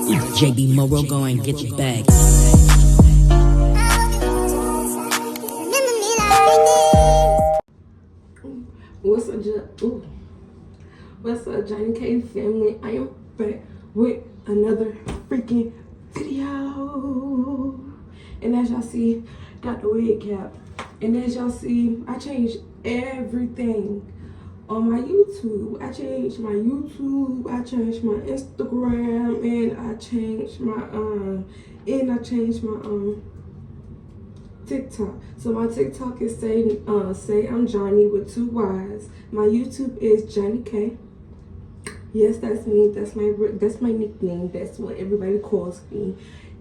JB Morrow, go and get your bag. What's up, Johnny K family? I am back with another freaking video. And as y'all see, got the wig cap. And as y'all see, I changed everything on my YouTube. I changed my YouTube, I changed my Instagram, and I changed my TikTok. So my TikTok is say I'm Johnny with 2 Y's. My YouTube is Johnny K. Yes, that's me. That's my nickname. That's what everybody calls me.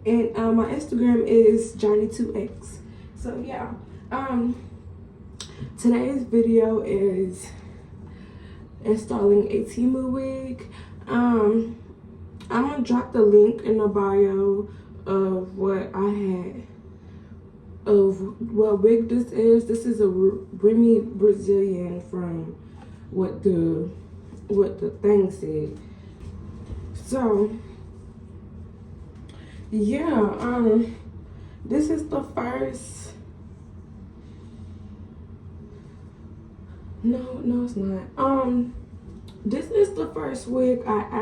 And my Instagram is Johnny2X. So yeah. Today's video is installing a Temu wig. I'm gonna drop the link in the bio of what I had, of what wig this is. This is a Remy Brazilian from what the thing said. So yeah, this is the first. No, it's not. This is the first wig I'm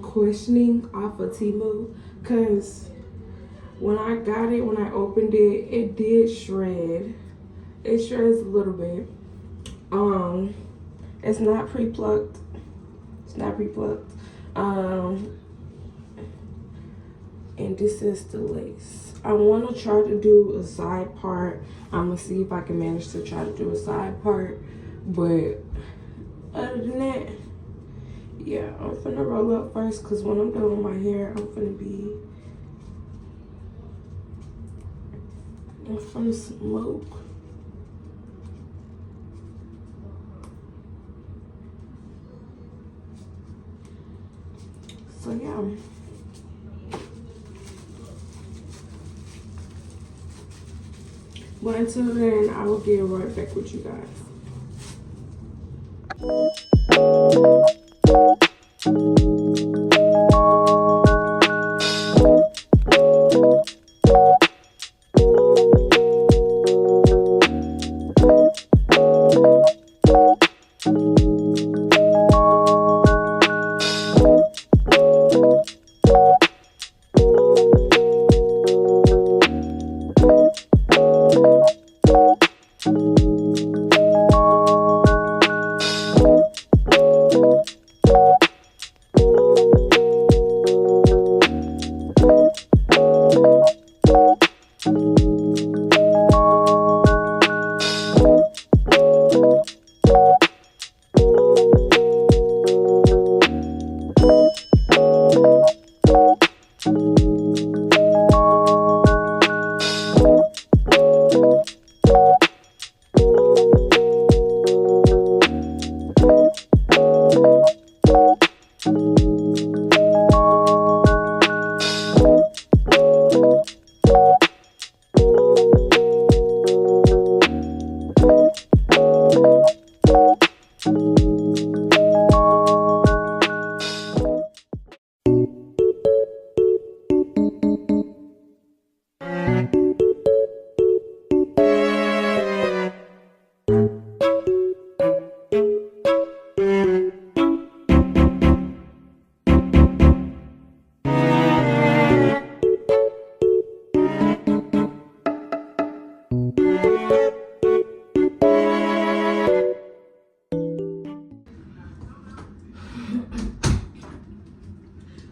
questioning off of Temu, cause when I got it, when I opened it, it did shred. It shreds a little bit. It's not pre-plucked. It's not pre-plucked. And this is the lace. I want to try to do a side part. I'm gonna see if I can manage to try to do a side part. But other than that, yeah, I'm finna roll up first, because when I'm done with my hair, I'm finna smoke. So yeah. But until then, I will get right back with you guys.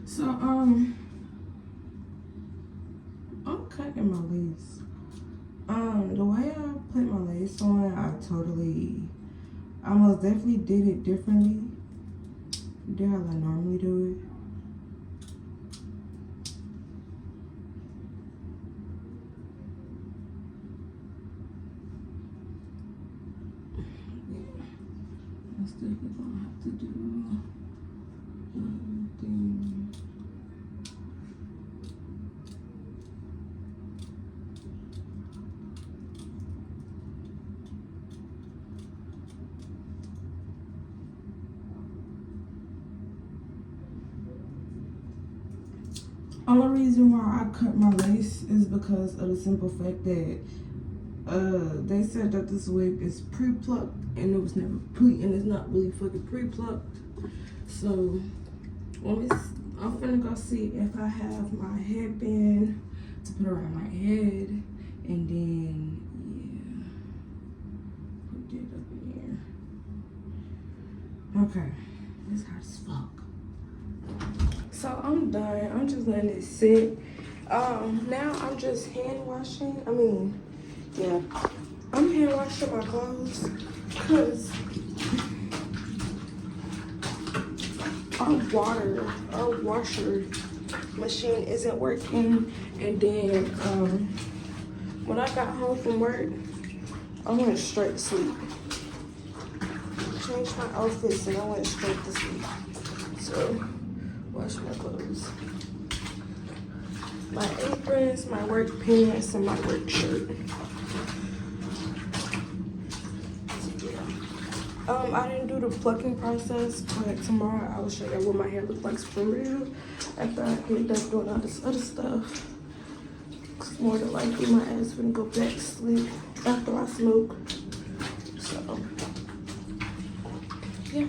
So I'm cutting my lace. The way I put my lace on, I most definitely did it differently than how I normally do it. I still gonna have to do one thing. Only reason why I cut my lace is because of the simple fact that they said that this wig is pre-plucked and it was never and it's not really fucking pre-plucked. So I'm finna go see if I have my headband to put around my head, and then put it up in here. Okay, this hot as fuck. So I'm done. I'm just letting it sit. Now I'm just hand washing. I'm hand washing my clothes because our washer machine isn't working. And then when I got home from work, I went straight to sleep. Changed my outfits and I went straight to sleep. So wash my clothes. My aprons, my work pants, and my work shirt. I didn't do the plucking process, but tomorrow I will show you what my hair looks like for real after I get done doing all this other stuff. It's more than likely my ass gonna go back to sleep after I smoke. So, yeah.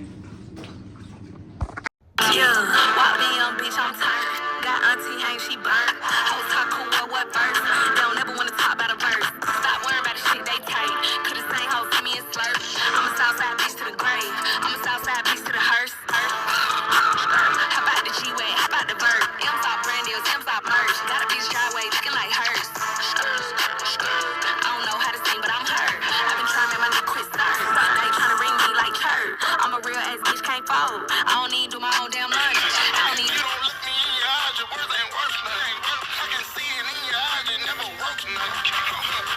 Walk me on, bitch, I'm tired. Got auntie hang, she burnt. Hoes talk cool, what first? They don't never wanna talk about a verse. Stop worrying about the shit they tight. Cause the same hoes see me and slurp. I'm a Southside bitch to the grave. I'm a Southside bitch to the hearse. How about the G-Way? How about the vert? M's off brand deals, M's off merch. Got a bitch driveway looking like hers. I don't know how to sing, but I'm her. I've been trying to make my nigga quit stars. They trying to ring me like church. I'm a real ass bitch, can't fold. I don't need to do my own damn lunch. I don't need. You don't look me in your eyes, your words ain't worth nothing. I can see it in your eyes, it never works nothing.